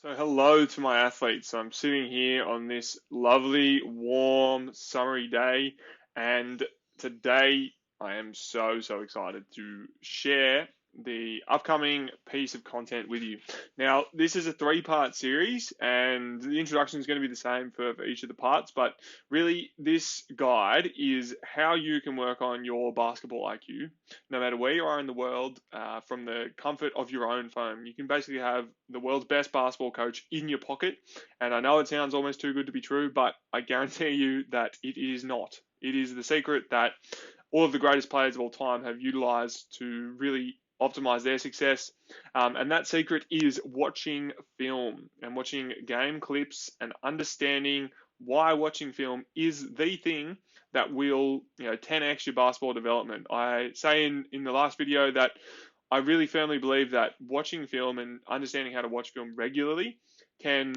So hello to my athletes. I'm sitting here on this lovely, warm, summery day, and today I am so excited to share the upcoming piece of content with you. Now, this is a three-part series, and the introduction is going to be the same for each of the parts, but really, this guide is how you can work on your basketball IQ no matter where you are in the world, from the comfort of your own phone. You can basically have the world's best basketball coach in your pocket. And I know it sounds almost too good to be true, but I guarantee you that it is not. It is the secret that all of the greatest players of all time have utilized to really optimize their success. And that secret is watching film and watching game clips and understanding why watching film is the thing that will 10x your basketball development. I say in the last video that I really firmly believe that watching film and understanding how to watch film regularly can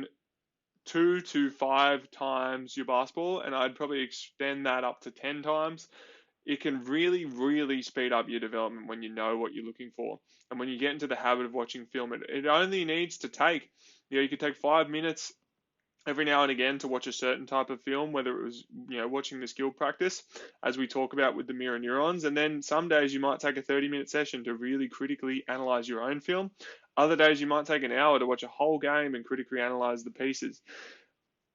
2 to 5 times your basketball, and I'd probably extend that up to 10 times. It can really speed up your development when you know what you're looking for. And when you get into the habit of watching film, it only needs to take, you could take 5 minutes every now and again to watch a certain type of film, whether it was, watching the skill practice, as we talk about with the mirror neurons. And then some days you might take a 30-minute session to really critically analyze your own film. Other days you might take an hour to watch a whole game and critically analyze the pieces.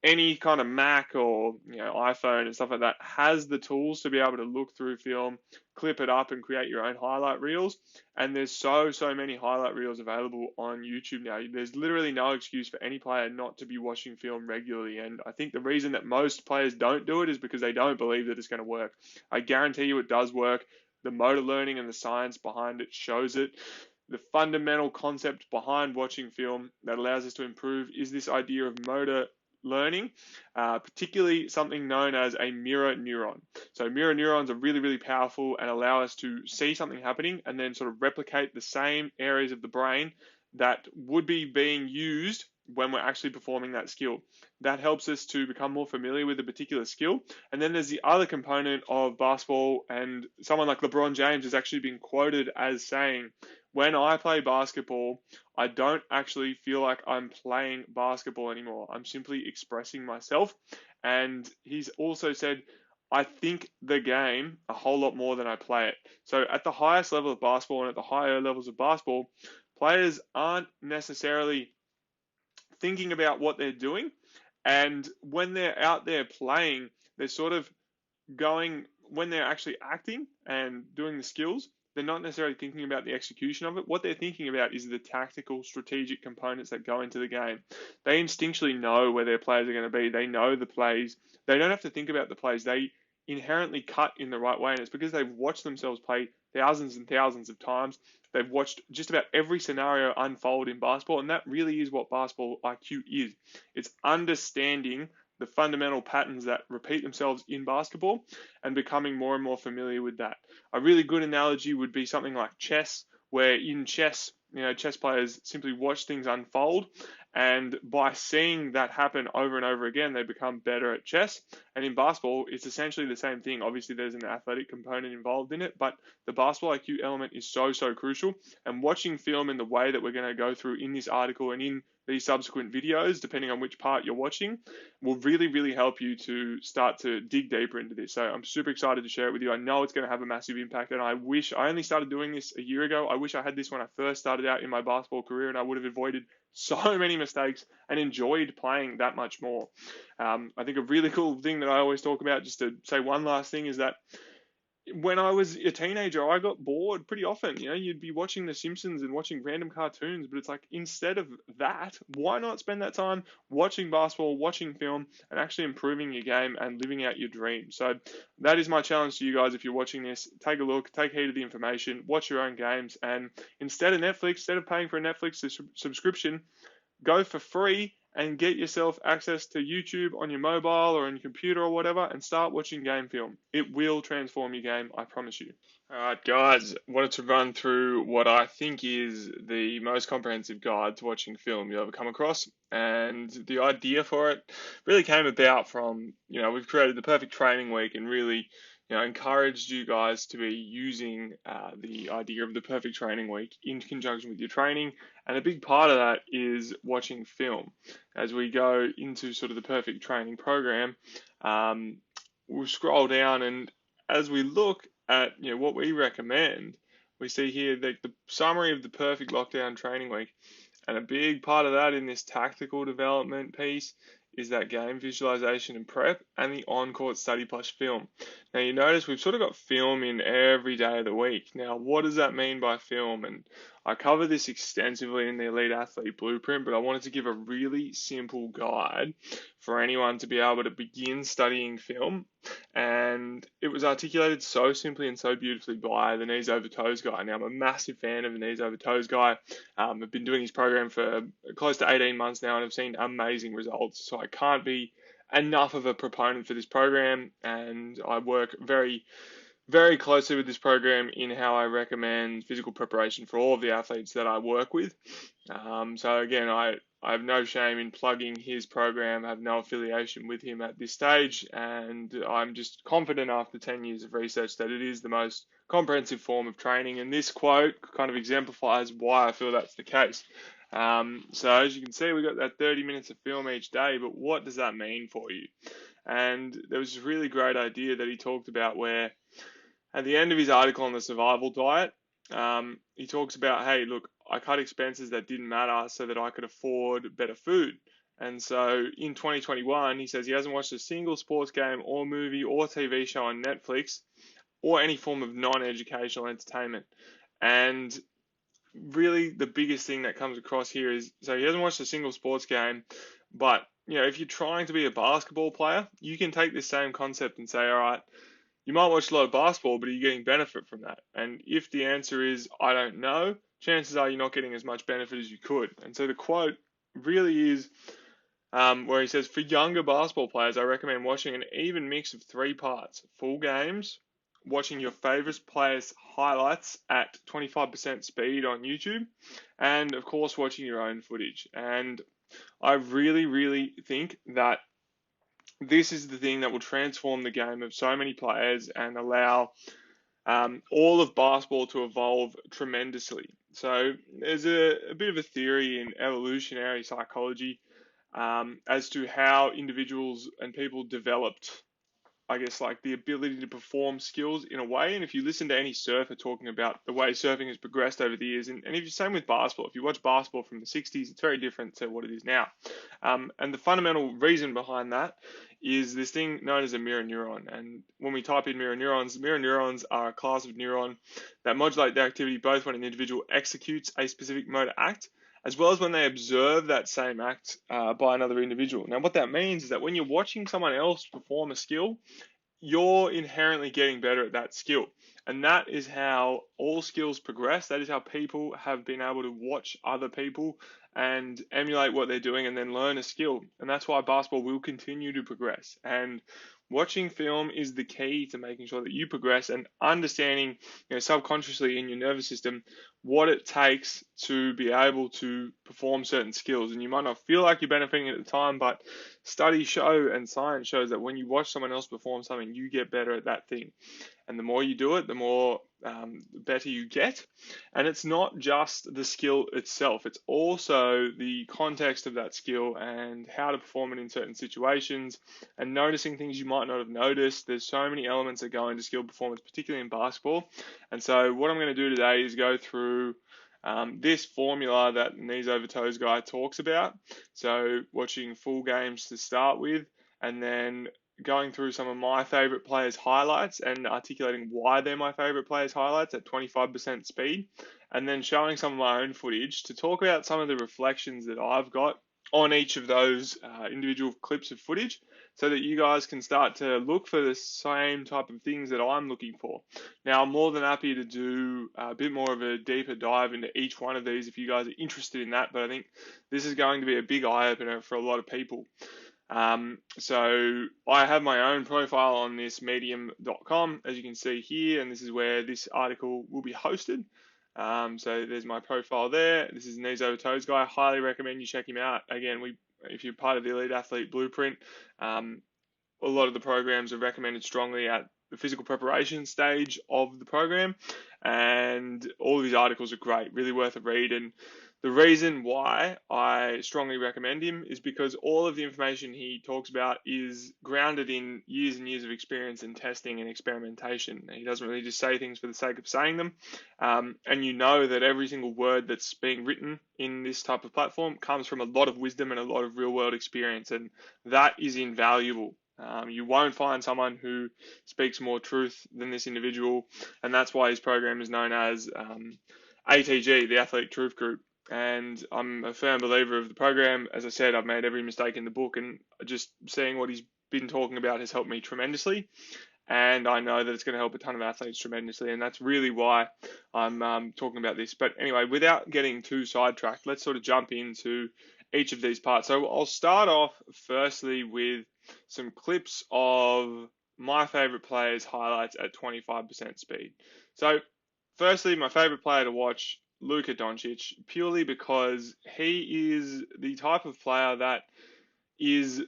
Any kind of Mac or iPhone and stuff like that has the tools to be able to look through film, clip it up, and create your own highlight reels. And there's so many highlight reels available on YouTube now. There's literally no excuse for any player not to be watching film regularly. And I think the reason that most players don't do it is because they don't believe that it's going to work. I guarantee you it does work. The motor learning and the science behind it shows it. The fundamental concept behind watching film that allows us to improve is this idea of motor learning, particularly something known as a mirror neuron. So mirror neurons are really powerful and allow us to see something happening and then sort of replicate the same areas of the brain that would be being used when we're actually performing that skill. That helps us to become more familiar with a particular skill. And then there's the other component of basketball, and someone like LeBron James has actually been quoted as saying, when I play basketball, I don't actually feel like I'm playing basketball anymore. I'm simply expressing myself. And he's also said, I think the game a whole lot more than I play it. So at the highest level of basketball and at the higher levels of basketball, players aren't necessarily thinking about what they're doing. And when they're out there playing, they're sort of going, when they're actually acting and doing the skills, they're not necessarily thinking about the execution of it. What they're thinking about is the tactical, strategic components that go into the game. They instinctually know where their players are going to be. They know the plays. They don't have to think about the plays. They inherently cut in the right way. And it's because they've watched themselves play thousands and thousands of times. They've watched just about every scenario unfold in basketball. And that really is what basketball IQ is. It's understanding the fundamental patterns that repeat themselves in basketball and becoming more and more familiar with that. A really good analogy would be something like chess, where in chess, chess players simply watch things unfold, and by seeing that happen over and over again, they become better at chess. And in basketball, it's essentially the same thing. Obviously, there's an athletic component involved in it, but the basketball IQ element is so crucial. And watching film in the way that we're going to go through in this article and in these subsequent videos, depending on which part you're watching, will really help you to start to dig deeper into this. So I'm super excited to share it with you. I know it's going to have a massive impact, and I wish I only started doing this a year ago. I wish I had this when I first started out in my basketball career, and I would have avoided so many mistakes and enjoyed playing that much more. I think a really cool thing that I always talk about, just to say one last thing, is that when I was a teenager, I got bored pretty often. You'd be watching The Simpsons and watching random cartoons, but it's like, instead of that, why not spend that time watching basketball, watching film, and actually improving your game and living out your dream? So that is my challenge to you guys. If you're watching this, take a look, take heed of the information, watch your own games, and instead of paying for a Netflix subscription, go for free and get yourself access to YouTube on your mobile or on your computer or whatever, and start watching game film. It will transform your game, I promise you. Alright guys, wanted to run through what I think is the most comprehensive guide to watching film you'll ever come across. And the idea for it really came about from, we've created the perfect training week and really encouraged you guys to be using the idea of the perfect training week in conjunction with your training. And a big part of that is watching film. As we go into sort of the perfect training program, we'll scroll down, and as we look at what we recommend, we see here the summary of the perfect lockdown training week. And a big part of that in this tactical development piece is that game visualization and prep and the on-court study plus film. Now you notice we've sort of got film in every day of the week. Now what does that mean by film? And I cover this extensively in the Elite Athlete Blueprint, but I wanted to give a really simple guide for anyone to be able to begin studying film. And it was articulated so simply and so beautifully by the Knees Over Toes guy. Now I'm a massive fan of the Knees Over Toes guy. I've been doing his program for close to 18 months now, and I've seen amazing results. So I can't be enough of a proponent for this program, and I work very, very closely with this program in how I recommend physical preparation for all of the athletes that I work with. So again, I have no shame in plugging his program. I have no affiliation with him at this stage, and I'm just confident after 10 years of research that it is the most comprehensive form of training. And this quote kind of exemplifies why I feel that's the case. So as you can see, we've got that 30 minutes of film each day, but what does that mean for you? And there was a really great idea that he talked about where at the end of his article on the survival diet, he talks about, hey, look, I cut expenses that didn't matter so that I could afford better food. And so in 2021, he says he hasn't watched a single sports game or movie or TV show on Netflix or any form of non-educational entertainment. And really the biggest thing that comes across here is, so he hasn't watched a single sports game, but if you're trying to be a basketball player, you can take this same concept and say, all right, you might watch a lot of basketball, but are you getting benefit from that? And if the answer is, I don't know, chances are you're not getting as much benefit as you could. And so the quote really is where he says, for younger basketball players, I recommend watching an even mix of 3 parts: full games, watching your favorite players' highlights at 25% speed on YouTube, and of course, watching your own footage. And I really, really think that this is the thing that will transform the game of so many players and allow all of basketball to evolve tremendously. So there's a bit of a theory in evolutionary psychology as to how individuals and people developed, I guess, like the ability to perform skills in a way. And if you listen to any surfer talking about the way surfing has progressed over the years, and if you're same with basketball, if you watch basketball from the 60s, it's very different to what it is now. And the fundamental reason behind that is this thing known as a mirror neuron. And when we type in mirror neurons are a class of neuron that modulate the activity both when an individual executes a specific motor act, as well as when they observe that same act by another individual. Now, what that means is that when you're watching someone else perform a skill, you're inherently getting better at that skill. And that is how all skills progress. That is how people have been able to watch other people and emulate what they're doing and then learn a skill. And that's why basketball will continue to progress. And watching film is the key to making sure that you progress and understanding, subconsciously in your nervous system, what it takes to be able to perform certain skills. And you might not feel like you're benefiting at the time, but studies show and science shows that when you watch someone else perform something, you get better at that thing. And the more you do it, the more better you get. And it's not just the skill itself, it's also the context of that skill and how to perform it in certain situations and noticing things you might not have noticed. There's so many elements that go into skill performance, particularly in basketball. And so what I'm going to do today is go through this formula that Knees Over Toes guy talks about. So watching full games to start with, and then going through some of my favorite players' highlights and articulating why they're my favorite players' highlights at 25% speed, and then showing some of my own footage to talk about some of the reflections that I've got on each of those individual clips of footage, so that you guys can start to look for the same type of things that I'm looking for. Now, I'm more than happy to do a bit more of a deeper dive into each one of these if you guys are interested in that, but I think this is going to be a big eye-opener for a lot of people. So I have my own profile on this medium.com, as you can see here, and this is where this article will be hosted. So there's my profile there. This is Knees Over Toes guy. I highly recommend you check him out. Again, if you're part of the Elite Athlete Blueprint, a lot of the programs are recommended strongly at the physical preparation stage of the program, and all of his articles are great, really worth a read. And the reason why I strongly recommend him is because all of the information he talks about is grounded in years and years of experience in testing and experimentation. He doesn't really just say things for the sake of saying them. And you know that every single word that's being written in this type of platform comes from a lot of wisdom and a lot of real world experience, and that is invaluable. You won't find someone who speaks more truth than this individual, and that's why his program is known as ATG, the Athletic Truth Group. And I'm a firm believer of the program. As I said, I've made every mistake in the book, and just seeing what he's been talking about has helped me tremendously. And I know that it's going to help a ton of athletes tremendously, and that's really why I'm talking about this. But anyway, without getting too sidetracked, let's sort of jump into each of these parts. So I'll start off firstly with some clips of my favorite players' highlights at 25% speed. So firstly, my favorite player to watch, Luka Doncic, purely because he is the type of player that is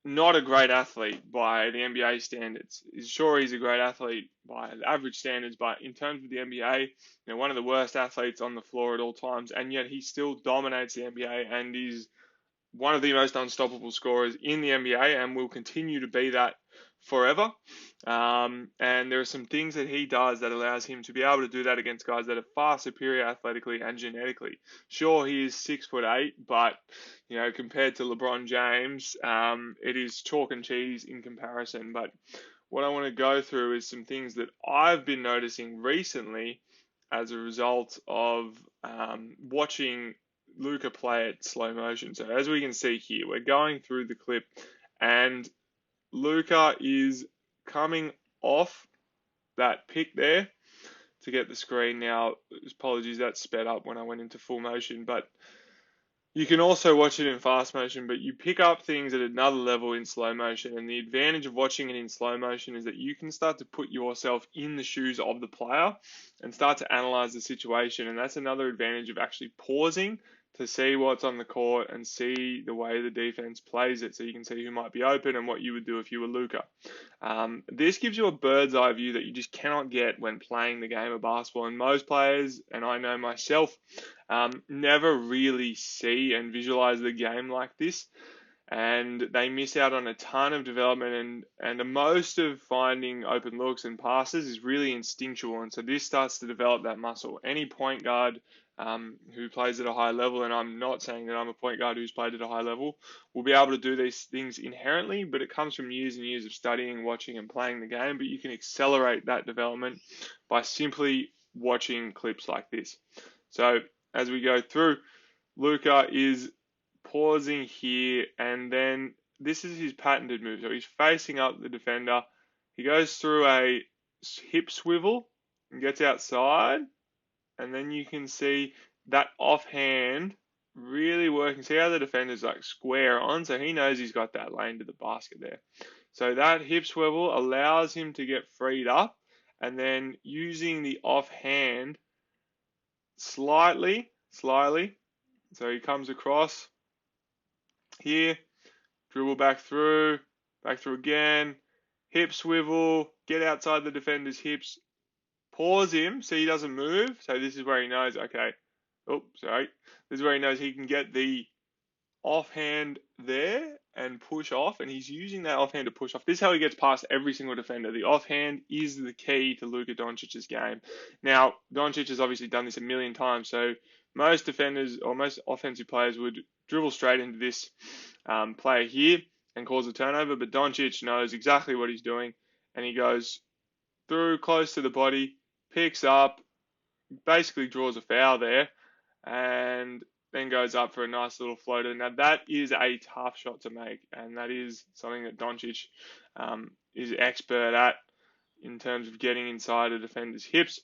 not a great athlete by the NBA standards. Sure, he's a great athlete by the average standards, but in terms of the NBA, one of the worst athletes on the floor at all times, and yet he still dominates the NBA and is one of the most unstoppable scorers in the NBA and will continue to be that forever. And there are some things that he does that allows him to be able to do that against guys that are far superior athletically and genetically. Sure, he is 6'8", but compared to LeBron James, it is chalk and cheese in comparison. But what I want to go through is some things that I've been noticing recently as a result of watching Luka play at slow motion. So as we can see here, we're going through the clip, and Luka is coming off that pick there to get the screen. Now, apologies, that sped up when I went into full motion, but you can also watch it in fast motion, but you pick up things at another level in slow motion. And the advantage of watching it in slow motion is that you can start to put yourself in the shoes of the player and start to analyze the situation. And that's another advantage of actually pausing to see what's on the court and see the way the defense plays it, so you can see who might be open and what you would do if you were Luka. This gives you a bird's eye view that you just cannot get when playing the game of basketball. And most players, and I know myself, never really see and visualize the game like this. And they miss out on a ton of development, and most of finding open looks and passes is really instinctual. And so this starts to develop that muscle. Any point guard who plays at a high level, and I'm not saying that I'm a point guard who's played at a high level, will be able to do these things inherently, but it comes from years and years of studying, watching, and playing the game. But you can accelerate that development by simply watching clips like this. So as we go through, Luka is pausing here, and then this is his patented move. So he's facing up the defender. He goes through a hip swivel and gets outside, and then you can see that offhand really working. See how the defender's like square on, so he knows he's got that lane to the basket there. So that hip swivel allows him to get freed up, and then using the offhand slightly, so he comes across here, dribble back through again, hip swivel, get outside the defender's hips, pause him so he doesn't move. So this is where he knows, okay, this is where he knows he can get the offhand there and push off, and he's using that offhand to push off. This is how he gets past every single defender. The offhand is the key to Luka Doncic's game. Now, Doncic has obviously done this a million times, so most defenders or most offensive players would dribble straight into this player here and cause a turnover, but Doncic knows exactly what he's doing, and he goes through close to the body, picks up, basically draws a foul there, and then goes up for a nice little floater. Now that is a tough shot to make, and that is something that Doncic is expert at in terms of getting inside a defender's hips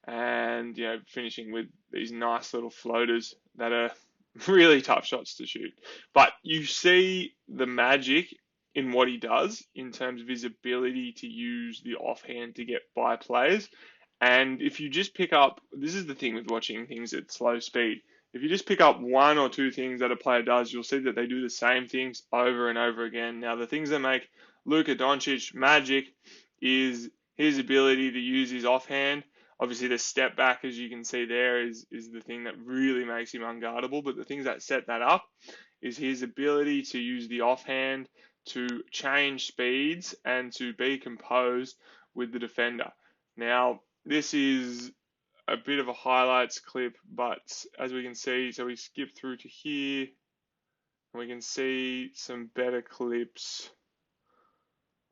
and finishing with these nice little floaters that are really tough shots to shoot. But you see the magic in what he does in terms of his ability to use the offhand to get by players. And if you just pick up, this is the thing with watching things at slow speed, if you just pick up one or two things that a player does, you'll see that they do the same things over and over again. Now, the things that make Luka Doncic magic is his ability to use his offhand. Obviously, the step back, as you can see there, is the thing that really makes him unguardable. But the things that set that up is his ability to use the offhand to change speeds and to be composed with the defender. Now, this is a bit of a highlights clip, but as we can see, so we skip through to here, and we can see some better clips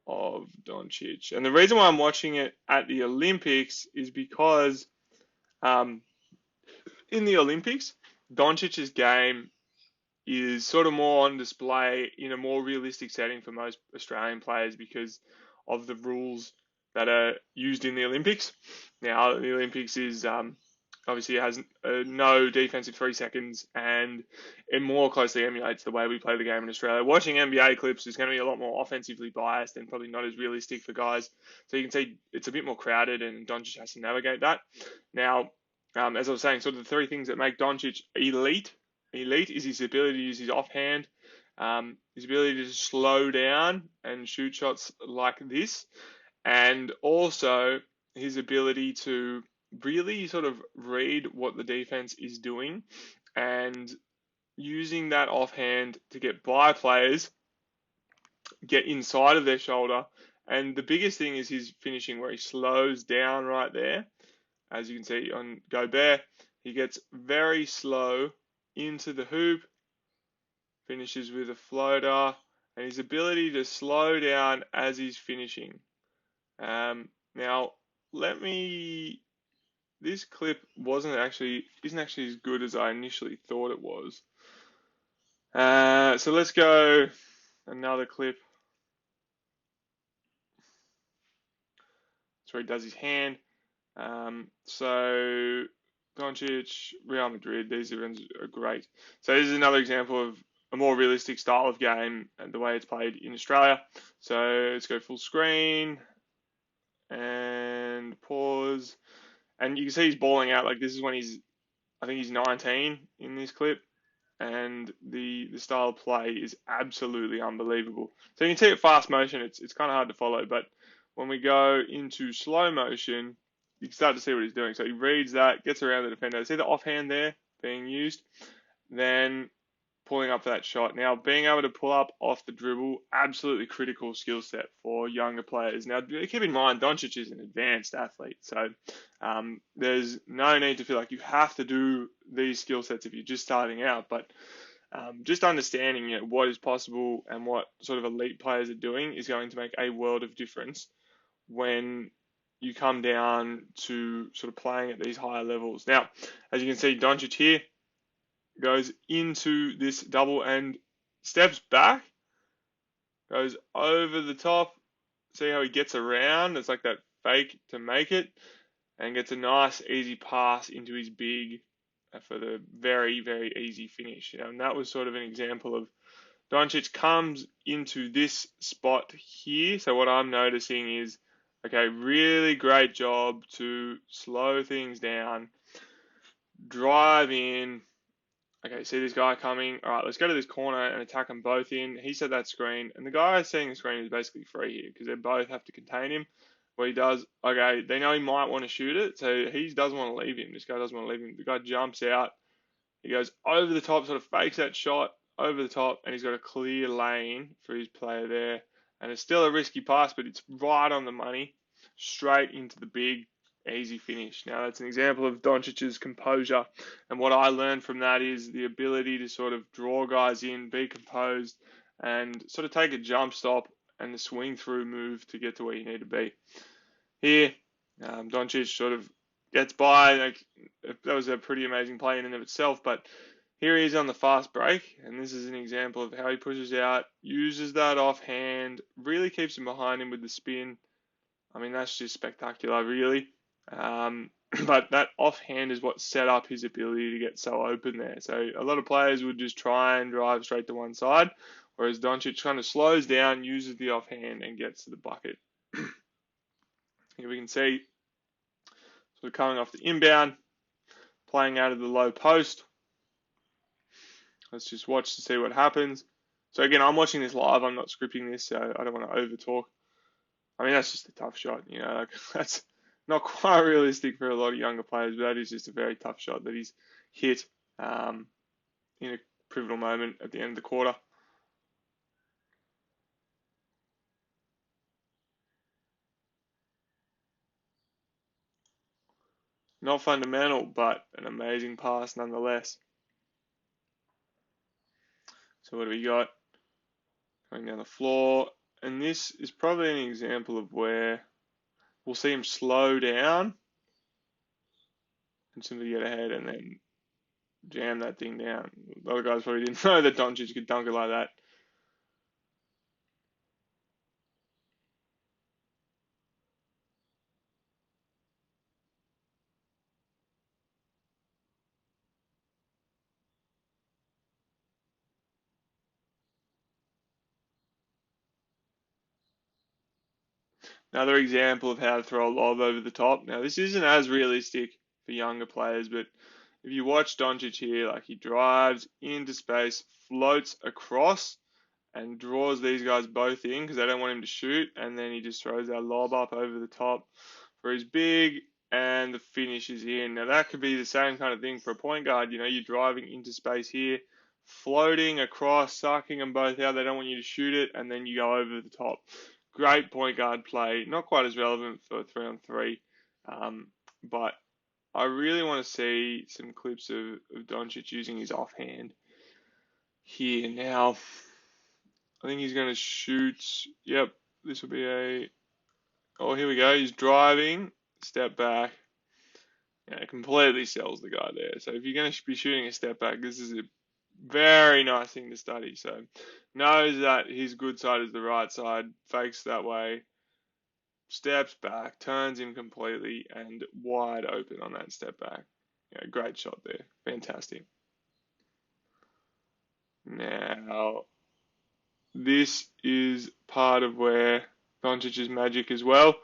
of Doncic. And the reason why I'm watching it at the Olympics is because in the Olympics, Doncic's game is sort of more on display in a more realistic setting for most Australian players because of the rules that are used in the Olympics. Now, the Olympics is obviously it has no defensive 3 seconds, and it more closely emulates the way we play the game in Australia. Watching NBA clips is going to be a lot more offensively biased and probably not as realistic for guys. So you can see it's a bit more crowded, and Doncic has to navigate that. Now, as I was saying, sort of the three things that make Doncic elite is his ability to use his offhand, his ability to slow down and shoot shots like this, and also his ability to really sort of read what the defense is doing and using that offhand to get by players, get inside of their shoulder. And the biggest thing is his finishing, where he slows down right there. As you can see on Gobert, he gets very slow into the hoop, finishes with a floater, and his ability to slow down as he's finishing. Now, this clip isn't actually as good as I initially thought it was. So let's go another clip. That's where he does his hand. So Doncic, Real Madrid, these events are great. So this is another example of a more realistic style of game and the way it's played in Australia. So let's go full screen and pause. And you can see he's balling out. Like, this is when I think he's 19 in this clip. And the style of play is absolutely unbelievable. So you can see it fast motion, it's kind of hard to follow, but when we go into slow motion, you can start to see what he's doing. So he reads that, gets around the defender. See the offhand there being used, then pulling up for that shot. Now, being able to pull up off the dribble, absolutely critical skill set for younger players. Now, keep in mind, Doncic is an advanced athlete, so there's no need to feel like you have to do these skill sets if you're just starting out, but just understanding what is possible and what sort of elite players are doing is going to make a world of difference when you come down to sort of playing at these higher levels. Now, as you can see, Doncic here goes into this double and steps back, goes over the top. See how he gets around? It's like that fake to make it, and gets a nice easy pass into his big for the very, very easy finish. And that was sort of an example of Doncic comes into this spot here. So what I'm noticing is, okay, really great job to slow things down, drive in. Okay, see this guy coming. All right, let's go to this corner and attack them both in. He set that screen, and the guy seeing the screen is basically free here because they both have to contain him. What he does, okay, they know he might want to shoot it, so he doesn't want to leave him. This guy doesn't want to leave him. The guy jumps out. He goes over the top, sort of fakes that shot over the top, and he's got a clear lane for his player there. And it's still a risky pass, but it's right on the money, straight into the big, easy finish. Now, that's an example of Doncic's composure, and what I learned from that is the ability to sort of draw guys in, be composed, and sort of take a jump stop and the swing through move to get to where you need to be. Here, Doncic sort of gets by. Like, that was a pretty amazing play in and of itself, but here he is on the fast break, and this is an example of how he pushes out, uses that offhand, really keeps him behind him with the spin. I mean, that's just spectacular, really. But that offhand is what set up his ability to get so open there. So a lot of players would just try and drive straight to one side, whereas Doncic kind of slows down, uses the offhand, and gets to the bucket. Here we can see sort of coming off the inbound, playing out of the low post. Let's just watch to see what happens. So again, I'm watching this live. I'm not scripting this, so I don't want to over talk. I mean, that's just a tough shot. Like, that's not quite realistic for a lot of younger players, but that is just a very tough shot that he's hit um, in a pivotal moment at the end of the quarter. Not fundamental, but an amazing pass nonetheless. So what do we got? Going down the floor. And this is probably an example of where we'll see him slow down and simply get ahead and then jam that thing down. A lot of guys probably didn't know that Doncic could dunk it like that. Another example of how to throw a lob over the top. Now, this isn't as realistic for younger players, but if you watch Doncic here, like he drives into space, floats across, and draws these guys both in because they don't want him to shoot, and then he just throws that lob up over the top for his big, and the finish is in. Now, that could be the same kind of thing for a point guard. You're driving into space here, floating across, sucking them both out. They don't want you to shoot it, and then you go over the top. Great point guard play. Not quite as relevant for 3-on-3, but I really want to see some clips of Doncic using his offhand here. Now, I think he's going to shoot. Yep, this will be a. Oh, here we go. He's driving. Step back. Yeah, it completely sells the guy there. So if you're going to be shooting a step back, this is a very nice thing to study. So knows that his good side is the right side, fakes that way, steps back, turns him completely, and wide open on that step back. Yeah, great shot there. Fantastic. Now, this is part of where Doncic's magic as well,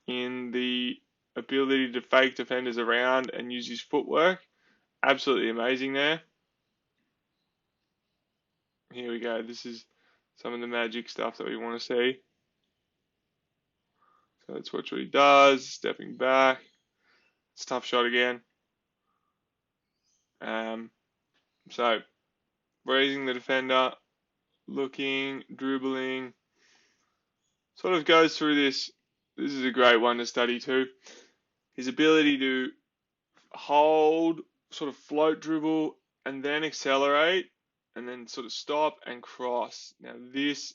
in the ability to fake defenders around and use his footwork. Absolutely amazing there. Here we go. This is some of the magic stuff that we want to see. So let's watch what he does. Stepping back. It's a tough shot again. So raising the defender, looking, dribbling, sort of goes through this. This is a great one to study too. His ability to hold, sort of float dribble, and then accelerate, and then sort of stop and cross. Now this,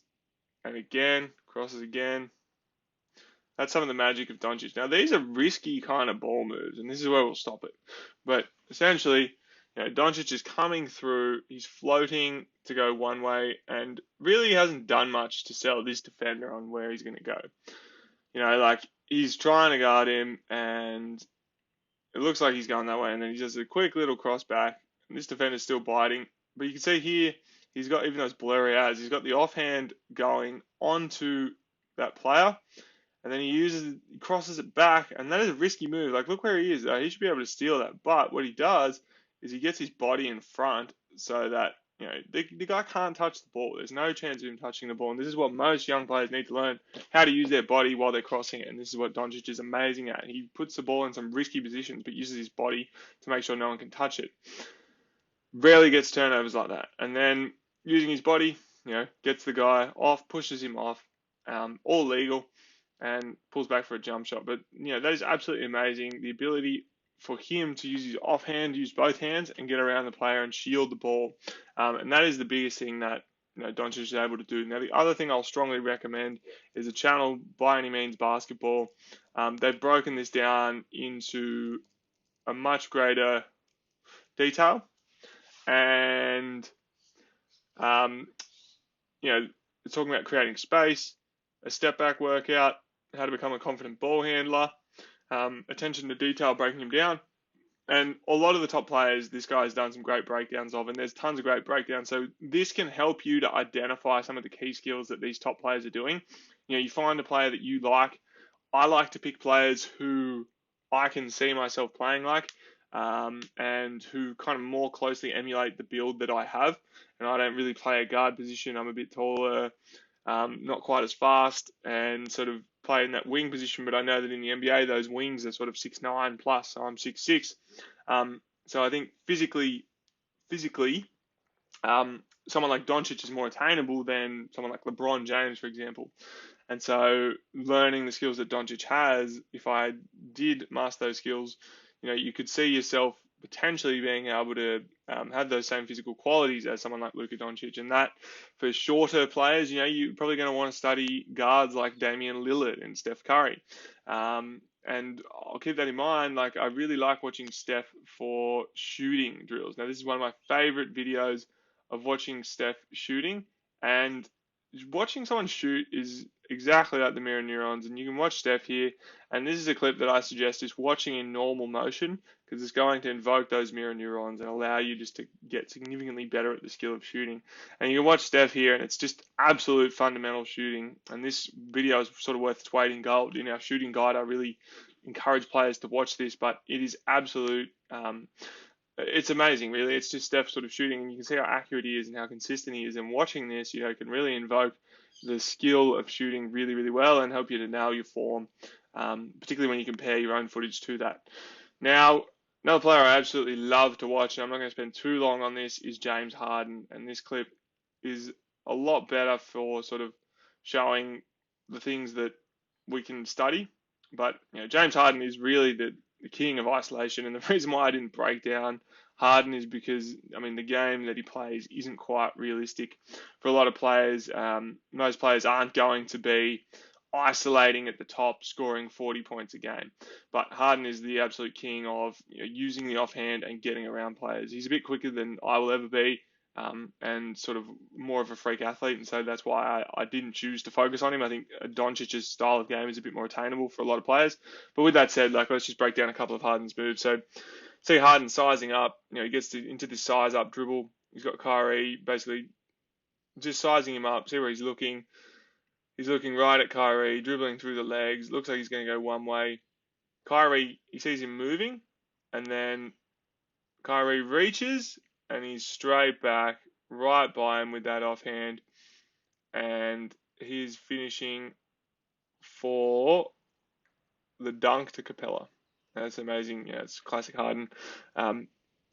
and again, crosses again. That's some of the magic of Doncic. Now these are risky kind of ball moves, and this is where we'll stop it. But essentially, Doncic is coming through. He's floating to go one way, and really hasn't done much to sell this defender on where he's going to go. Like he's trying to guard him, and it looks like he's going that way, and then he does a quick little cross back, and this defender's still biting. But you can see here, he's got, even though it's blurry as, he's got the offhand going onto that player, and then he crosses it back, and that is a risky move. Like, look where he is, though. He should be able to steal that. But what he does is he gets his body in front so that, the guy can't touch the ball. There's no chance of him touching the ball. And this is what most young players need to learn, how to use their body while they're crossing it. And this is what Doncic is amazing at. He puts the ball in some risky positions, but uses his body to make sure no one can touch it. Rarely gets turnovers like that. And then using his body, gets the guy off, pushes him off, all legal, and pulls back for a jump shot. But, that is absolutely amazing. The ability for him to use his offhand, use both hands, and get around the player and shield the ball. And that is the biggest thing that Doncic is able to do. Now, the other thing I'll strongly recommend is a channel, By Any Means Basketball. They've broken this down into a much greater detail. And, it's talking about creating space, a step back workout, how to become a confident ball handler, attention to detail, breaking him down. And a lot of the top players, this guy's done some great breakdowns of, and there's tons of great breakdowns. So this can help you to identify some of the key skills that these top players are doing. You find a player that you like. I like to pick players who I can see myself playing like, and who kind of more closely emulate the build that I have. And I don't really play a guard position. I'm a bit taller, not quite as fast, and sort of play in that wing position, but I know that in the NBA those wings are sort of 6'9" plus, so I'm 6'6". So I think physically, someone like Doncic is more attainable than someone like LeBron James, for example. And so learning the skills that Doncic has, if I did master those skills, you could see yourself potentially being able to have those same physical qualities as someone like Luka Doncic. And that for shorter players, you're probably going to want to study guards like Damian Lillard and Steph Curry. And I'll keep that in mind. Like, I really like watching Steph for shooting drills. Now, this is one of my favorite videos of watching Steph shooting, and watching someone shoot is exactly like the mirror neurons. And you can watch Steph here, and this is a clip that I suggest just watching in normal motion, because it's going to invoke those mirror neurons and allow you just to get significantly better at the skill of shooting. And you can watch Steph here, and it's just absolute fundamental shooting. And this video is sort of worth its weight in gold. In our shooting guide, I really encourage players to watch this, but it is absolute. It's amazing, really. It's just Steph sort of shooting, and you can see how accurate he is and how consistent he is. And watching this, can really invoke the skill of shooting really, really well and help you to nail your form, particularly when you compare your own footage to that. Now, another player I absolutely love to watch, and I'm not going to spend too long on this, is James Harden. And this clip is a lot better for sort of showing the things that we can study. But James Harden is really the king of isolation, and the reason why I didn't break down Harden is because, the game that he plays isn't quite realistic for a lot of players. Most players aren't going to be isolating at the top, scoring 40 points a game. But Harden is the absolute king of using the offhand and getting around players. He's a bit quicker than I will ever be, and sort of more of a freak athlete, and so that's why I didn't choose to focus on him. I think Doncic's style of game is a bit more attainable for a lot of players. But with that said, let's just break down a couple of Harden's moves. So, see Harden sizing up. He gets into this size up dribble. He's got Kyrie basically just sizing him up. See where he's looking. He's looking right at Kyrie, dribbling through the legs. Looks like he's going to go one way. Kyrie, he sees him moving, and then Kyrie reaches, and he's straight back, right by him with that offhand, and he's finishing for the dunk to Capella. That's amazing. It's classic Harden.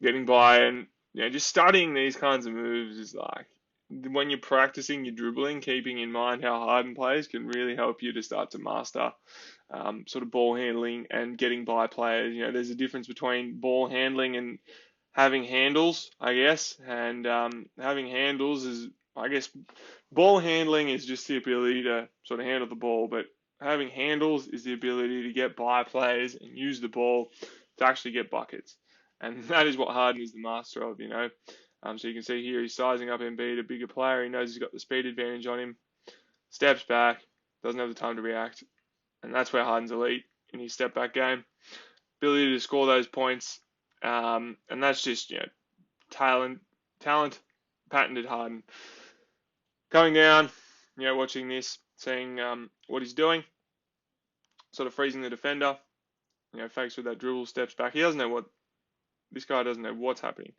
Getting by, and just studying these kinds of moves is like, when you're practicing your dribbling, keeping in mind how Harden plays can really help you to start to master sort of ball handling and getting by players. There's a difference between ball handling and having handles, I guess. And having handles is, I guess, ball handling is just the ability to sort of handle the ball, but having handles is the ability to get by players and use the ball to actually get buckets. And that is what Harden is the master of, So you can see here he's sizing up Embiid, a bigger player. He knows he's got the speed advantage on him. Steps back, doesn't have the time to react. And that's where Harden's elite in his step back game. Ability to score those points. And that's just, talent, patented Harden. Coming down, watching this, seeing what he's doing. Sort of freezing the defender. Fakes with that dribble, steps back. This guy doesn't know what's happening.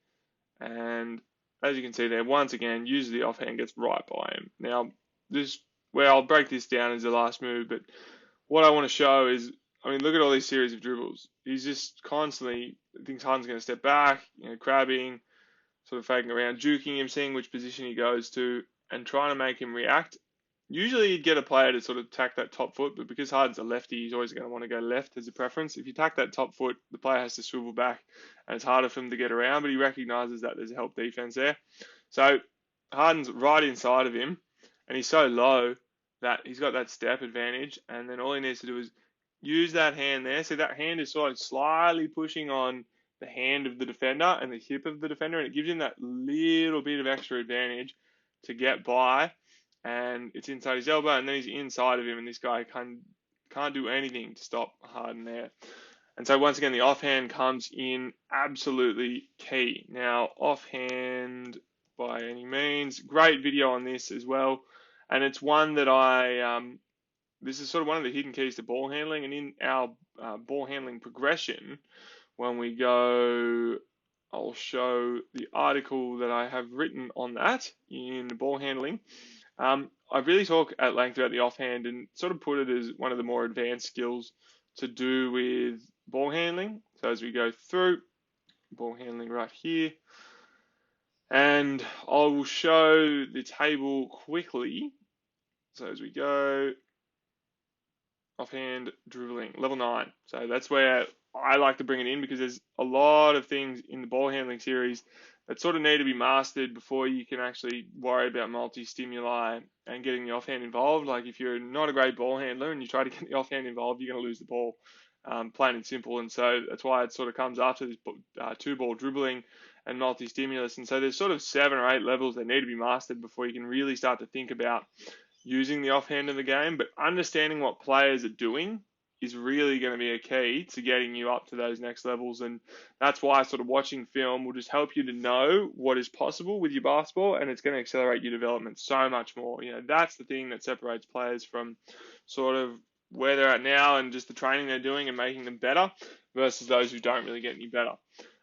And as you can see there, once again, uses the offhand, gets right by him. Now, I'll break this down as the last move, but what I want to show is, look at all these series of dribbles. He's just constantly thinks Harden's going to step back, crabbing, sort of faking around, juking him, seeing which position he goes to, and trying to make him react. Usually you'd get a player to sort of tack that top foot, but because Harden's a lefty, he's always going to want to go left as a preference. If you tack that top foot, the player has to swivel back, and it's harder for him to get around, but he recognises that there's a help defense there. So Harden's right inside of him, and he's so low that he's got that step advantage, and then all he needs to do is use that hand there. So that hand is sort of slightly pushing on the hand of the defender and the hip of the defender, and it gives him that little bit of extra advantage to get by. And it's inside his elbow, and then he's inside of him, and this guy can't do anything to stop Harden there. And so once again, the offhand comes in absolutely key. Now, offhand by any means, great video on this as well, and it's one that this is sort of one of the hidden keys to ball handling. And in our ball handling progression, when we go, I'll show the article that I have written on that in ball handling. I really talk at length about the offhand and sort of put it as one of the more advanced skills to do with ball handling. So as we go through, ball handling right here, and I will show the table quickly. So as we go, offhand dribbling, level 9. So that's where I like to bring it in because there's a lot of things in the ball handling series that sort of need to be mastered before you can actually worry about multi-stimuli and getting the offhand involved. Like if you're not a great ball handler and you try to get the offhand involved, you're going to lose the ball, plain and simple. And so that's why it sort of comes after this two-ball dribbling and multi-stimulus. And so there's sort of 7 or 8 levels that need to be mastered before you can really start to think about using the offhand in the game, but understanding what players are doing is really going to be a key to getting you up to those next levels. And that's why sort of watching film will just help you to know what is possible with your basketball, and it's going to accelerate your development so much more. That's the thing that separates players from sort of where they're at now and just the training they're doing and making them better versus those who don't really get any better.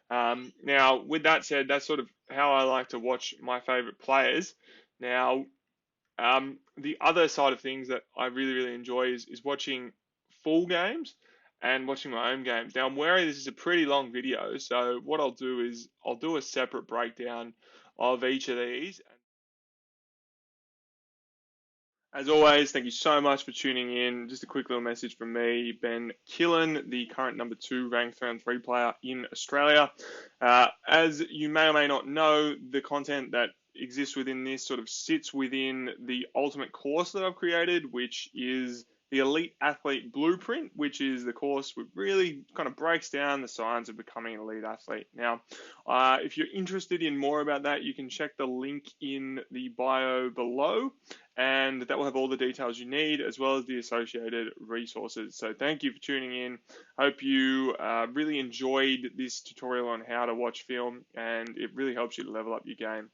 Now, with that said, that's sort of how I like to watch my favorite players. Now, the other side of things that I really, really enjoy is watching full games and watching my own games. Now, I'm wary this is a pretty long video, so what I'll do is I'll do a separate breakdown of each of these. As always, thank you so much for tuning in. Just a quick little message from me, Ben Killen, the current number 2 ranked round 3 player in Australia. As you may or may not know, the content that exists within this sort of sits within the ultimate course that I've created, which is the Elite Athlete Blueprint, which is the course which really kind of breaks down the science of becoming an elite athlete. Now, if you're interested in more about that, you can check the link in the bio below, and that will have all the details you need as well as the associated resources. So thank you for tuning in. Hope you really enjoyed this tutorial on how to watch film, and it really helps you to level up your game.